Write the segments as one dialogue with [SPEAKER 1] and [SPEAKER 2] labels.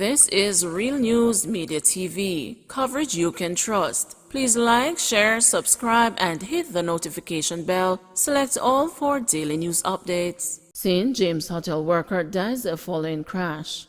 [SPEAKER 1] This is Real News Media TV, coverage you can trust. Please like, share, subscribe, and hit the notification bell. Select all for daily news updates. St. James hotel worker dies following crash.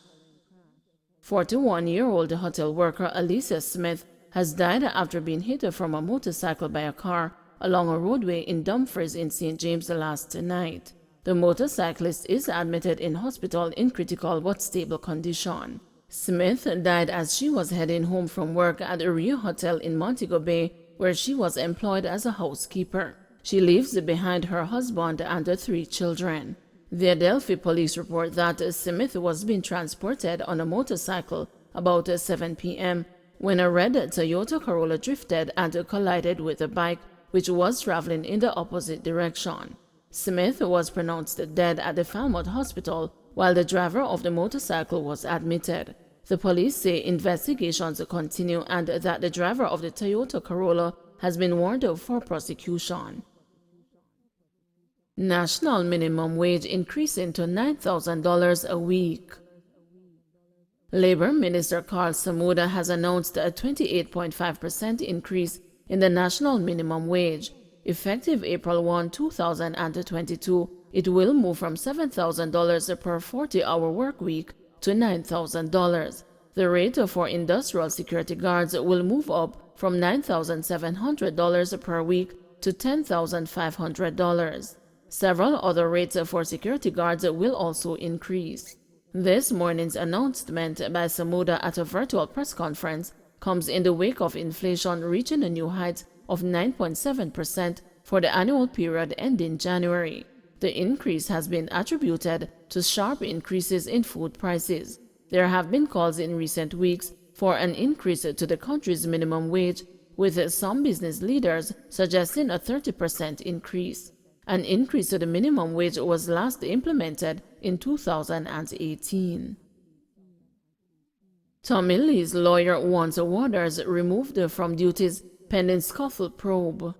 [SPEAKER 1] 41-year-old hotel worker Alicia Smith has died after being hit from a motorcycle by a car along a roadway in Dumfries in St. James last night. The motorcyclist is admitted in hospital in critical but stable condition. Smith died as she was heading home from work at a Rio Hotel in Montego Bay, where she was employed as a housekeeper. She leaves behind her husband and 3 children. The Adelphi police report that Smith was being transported on a motorcycle about 7 p.m. when a red Toyota Corolla drifted and collided with a bike which was traveling in the opposite direction. Smith was pronounced dead at the Falmouth Hospital while the driver of the motorcycle was admitted. The police say investigations continue and that the driver of the Toyota Corolla has been warned for prosecution. National minimum wage increasing to $9,000 a week. Labor Minister Carl Samuda has announced a 28.5% increase in the national minimum wage. Effective April 1, 2022, it will move from $7,000 per 40-hour work week to $9,000. The rate for industrial security guards will move up from $9,700 per week to $10,500. Several other rates for security guards will also increase. This morning's announcement by Samuda at a virtual press conference comes in the wake of inflation reaching a new height of 9.7% for the annual period ending January. The increase has been attributed to sharp increases in food prices. There have been calls in recent weeks for an increase to the country's minimum wage, with some business leaders suggesting a 30% increase. An increase to the minimum wage was last implemented in 2018. Tommy Lee's lawyer wants warders removed from duties pending scuffle probe.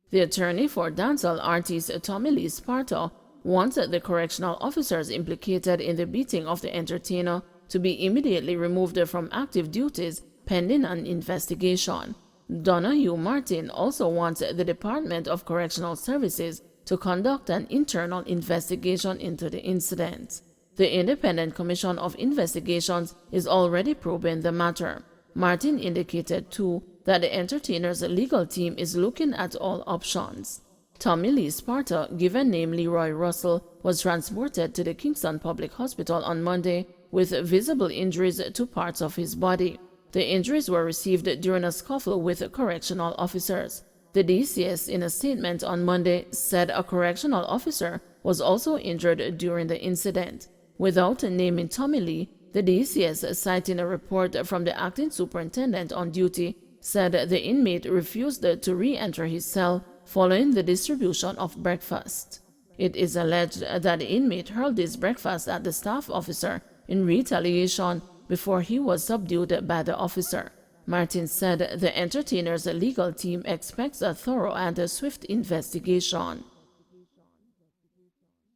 [SPEAKER 1] The attorney for dancehall artist Tommy Lee Sparta wants the correctional officers implicated in the beating of the entertainer to be immediately removed from active duties pending an investigation. Donahue Martin also wants the Department of Correctional Services to conduct an internal investigation into the incident. The Independent Commission of Investigations is already probing the matter. Martin indicated, too, that the entertainer's legal team is looking at all options. Tommy Lee Sparta, given name Leroy Russell, was transported to the Kingston Public Hospital on Monday with visible injuries to parts of his body. The injuries were received during a scuffle with correctional officers. The DCS, in a statement on Monday, said a correctional officer was also injured during the incident. Without naming Tommy Lee, the DCS, citing a report from the acting superintendent on duty, said the inmate refused to re-enter his cell following the distribution of breakfast. It is alleged that the inmate hurled his breakfast at the staff officer in retaliation before he was subdued by the officer. Martin said the entertainer's legal team expects a thorough and swift investigation.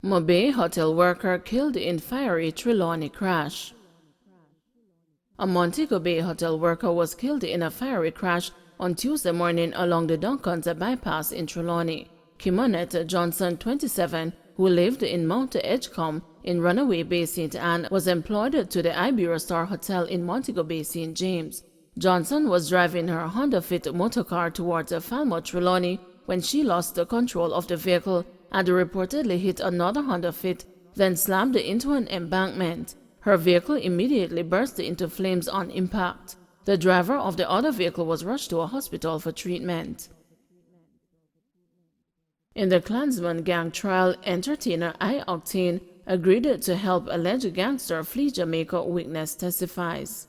[SPEAKER 1] Mobay hotel worker killed in fiery Trelawny crash. A Montego Bay hotel worker was killed in a fiery crash on Tuesday morning along the Duncans bypass in Trelawny. Kimonette Johnson, 27, who lived in Mount Edgecombe in Runaway Bay, St. Anne, was employed to the Iberostar Hotel in Montego Bay, St. James. Johnson was driving her Honda Fit motorcar towards Falmouth Trelawny when she lost control of the vehicle and reportedly hit another Honda Fit, then slammed into an embankment. Her vehicle immediately burst into flames on impact. The driver of the other vehicle was rushed to a hospital for treatment. In the Klansman gang trial, entertainer I-Octane agreed to help alleged gangster flee Jamaica, witness testifies.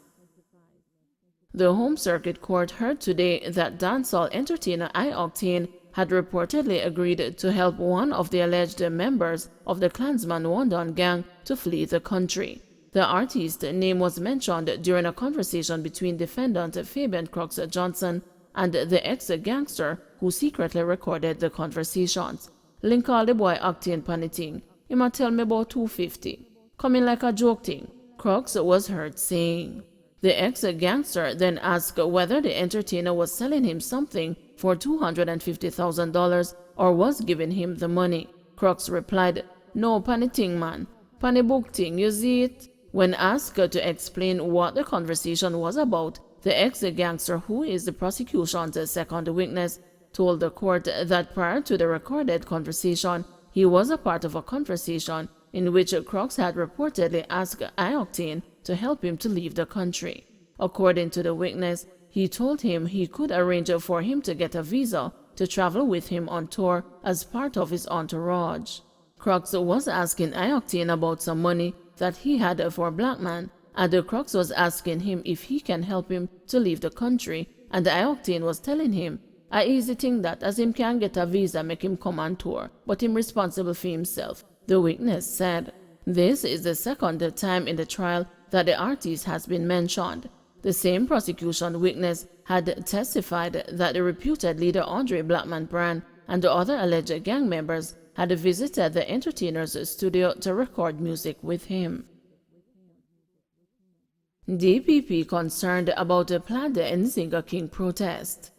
[SPEAKER 1] The Home Circuit Court heard today that dancehall entertainer I-Octane had reportedly agreed to help one of the alleged members of the Klansman Wandon gang to flee the country. The artist's name was mentioned during a conversation between defendant Fabian Crooks Johnson and the ex-gangster who secretly recorded the conversations. Link call the boy Octane paniting. He might tell me about 250. Coming like a joke thing. Crooks was heard saying. The ex-gangster then asked whether the entertainer was selling him something for $250,000 or was giving him the money. Crooks replied, "No, panny ting, man. Panny book ting, you see it?" When asked to explain what the conversation was about, the ex-gangster, who is the prosecution's second witness, told the court that prior to the recorded conversation, he was a part of a conversation in which Crooks had reportedly asked I-Octane to help him to leave the country. According to the witness, he told him he could arrange for him to get a visa to travel with him on tour as part of his entourage. Crooks was asking I-Octane about some money that he had for a black man, and Crooks was asking him if he can help him to leave the country, and I-Octane was telling him, "I easy think that as him can get a visa make him come on tour, but him responsible for himself," the witness said. This is the second time in the trial that the artist has been mentioned. The same prosecution witness had testified that the reputed leader Andre Blackman Brand and the other alleged gang members had visited the entertainer's studio to record music with him. DPP concerned about the planned Nzinga King protest.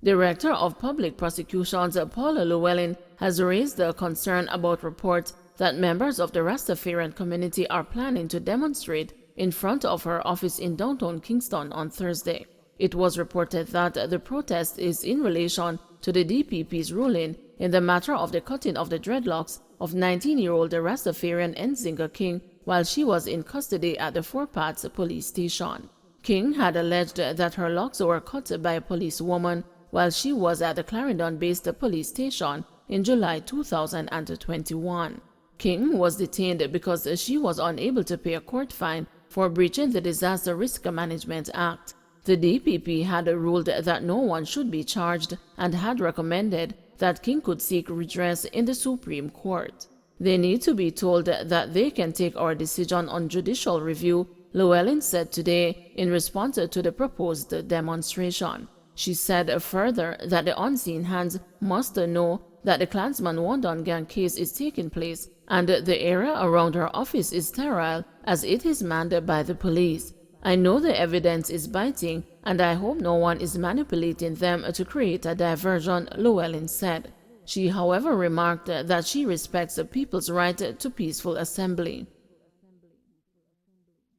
[SPEAKER 1] Director of Public Prosecutions Paul Llewellyn has raised a concern about reports that members of the Rastafarian community are planning to demonstrate in front of her office in downtown Kingston on Thursday. It was reported that the protest is in relation to the DPP's ruling in the matter of the cutting of the dreadlocks of 19-year-old Rastafarian Nzinga King while she was in custody at the Four Paths police station. King had alleged that her locks were cut by a policewoman while she was at the Clarendon-based police station in July 2021. King was detained because she was unable to pay a court fine for breaching the Disaster Risk Management Act. The DPP had ruled that no one should be charged and had recommended that King could seek redress in the Supreme Court. "They need to be told that they can take our decision on judicial review," Llewellyn said today in response to the proposed demonstration. She said further that the unseen hands must know that the Klansman Wandon Gang case is taking place and the area around her office is sterile as it is manned by the police. "I know the evidence is biting and I hope no one is manipulating them to create a diversion," Llewellyn said. She, however, remarked that she respects the people's right to peaceful assembly.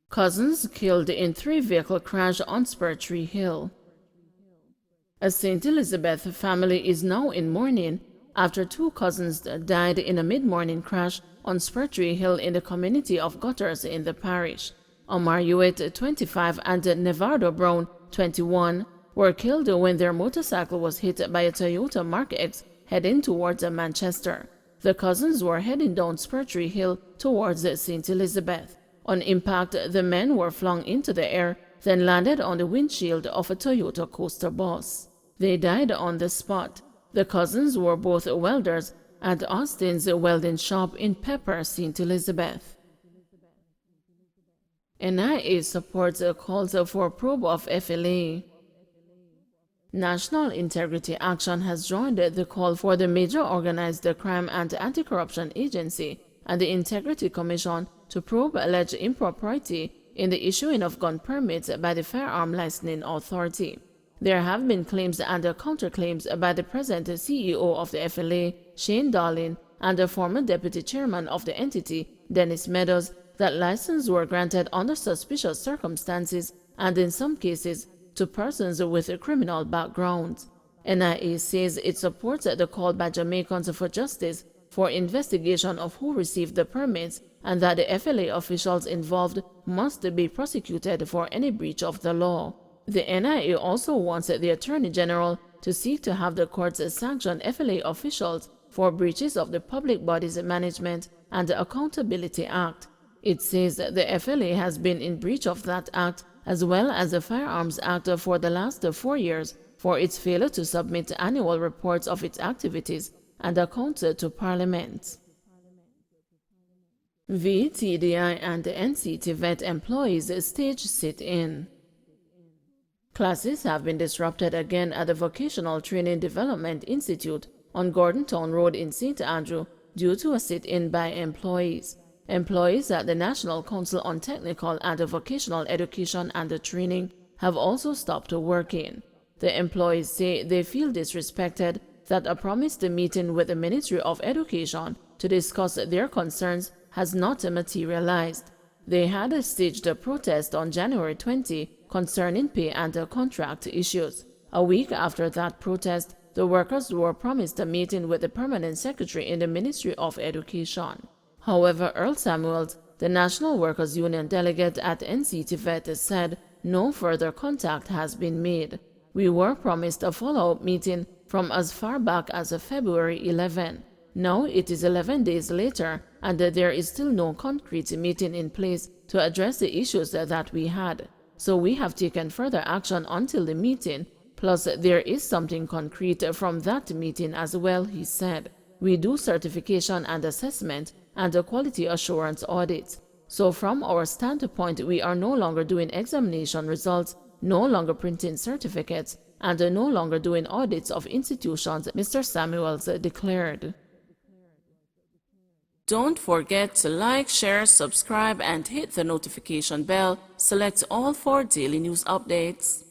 [SPEAKER 1] Cousins killed in 3-vehicle crash on Spurtree Hill. A St. Elizabeth family is now in mourning after 2 cousins died in a mid-morning crash on Spurtree Hill in the community of Gutters in the parish. Omar Hewitt, 25, and Nevardo Brown, 21, were killed when their motorcycle was hit by a Toyota Mark X heading towards Manchester. The cousins were heading down Spurtree Hill towards St. Elizabeth. On impact, the men were flung into the air, then landed on the windshield of a Toyota coaster bus. They died on the spot. The cousins were both welders at Austin's welding shop in Pepper, St. Elizabeth. NIA supports calls for probe of FLA. National Integrity Action has joined the call for the major organized crime and anti-corruption agency and the Integrity Commission to probe alleged impropriety in the issuing of gun permits by the Firearm Licensing Authority. There have been claims and counterclaims by the present CEO of the FLA, Shane Darling, and the former deputy chairman of the entity, Dennis Meadows, that licenses were granted under suspicious circumstances and in some cases to persons with criminal backgrounds. NIA says it supports the call by Jamaicans for justice for investigation of who received the permits and that the FLA officials involved must be prosecuted for any breach of the law. The NIA also wants the Attorney General to seek to have the courts sanction FLA officials for breaches of the Public Bodies Management and Accountability Act. It says the FLA has been in breach of that act as well as the Firearms Act for the last 4 years for its failure to submit annual reports of its activities and accounts to Parliament. VTDI and NCT vet employees stage sit-in. Classes have been disrupted again at the Vocational Training Development Institute on Gordon Town Road in St. Andrew due to a sit-in by employees. Employees at the National Council on Technical and Vocational Education and Training have also stopped working. The employees say they feel disrespected that a promised meeting with the Ministry of Education to discuss their concerns has not materialized. They had staged a protest on January 20 concerning pay and contract issues. A week after that protest, the workers were promised a meeting with the permanent secretary in the Ministry of Education. However, Earl Samuels, the National Workers Union delegate at NCTVET, said no further contact has been made. We were promised a follow-up meeting from as far back as February 11. Now it is 11 days later, and there is still no concrete meeting in place to address the issues that we had. So we have taken further action until the meeting, plus there is something concrete from that meeting as well, he said. We do certification and assessment and quality assurance audits. So from our standpoint, we are no longer doing examination results, no longer printing certificates, and no longer doing audits of institutions, Mr. Samuels declared. Don't forget to like, share, subscribe, and hit the notification bell. Select all for daily news updates.